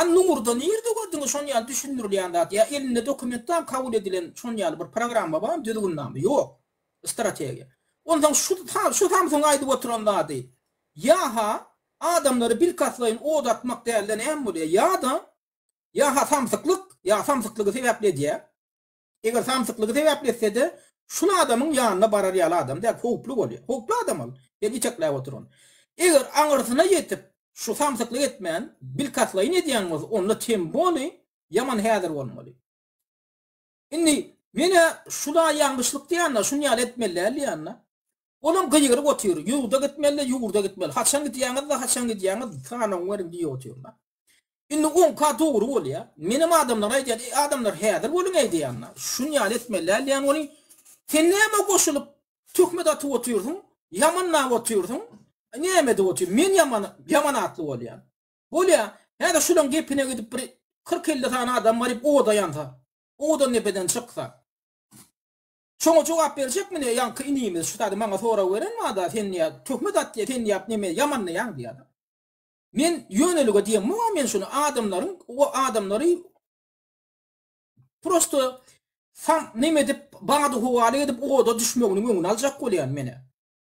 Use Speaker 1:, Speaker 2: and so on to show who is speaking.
Speaker 1: Nurda nerede gördüňiz şonu ýaly düşündirilýän zat? Ya elinde dokumentdan kabul edilen şonu ýaly bir program bar, düzgünnämi? Ýok. Strategiýa. Ondan şu tam soň aýdyp oturan zat. Yaha adamları bir katlayın odatmak değerlen en buraya ya ha samsıklık sebeple diye eğer samsıklık sebeple de şunu adamın yanına barar yalı adam der hoplu oluyor hoplu adam ol dedi çakla oturun eğer anırsına yetip şu samsıklık etmeyen bir katlayın ne diyorsunuz onunla temboni yaman hadir olmalı inni mene şuna yanlışlık diyenler şunu yal etmeliler diyenler olam gıyırıp oturuyor. Yurda gitmeli. Haçan gidiyanız sana verim diye oturuyorlar. Şimdi 10K doğru oluyor. Benim adamlar hedir olun eydiyanlar. Şunu yal etmeliler. Yani onu sen neyme koşulup tükmet atı oturuyorsun. Yamanla oturuyorsun. Neyme de oturuyorsun. Men yaman atlı oluyor. Oluyor. Ya şulan gepine gidip 40-50 tane adam var. O da yansa. O da nepeden çıksa. Şoňa jogap berjek mine ýanky inimiz şu tadı maňa sora beren da sen ýa tökmet at diýe sen ýap neme ýamanly ýang diýär. Men ýönelige diýem, men şunu adamlary prosto neme dip baňa howala edip o da düşmegini öňüne aljak bolýan mene.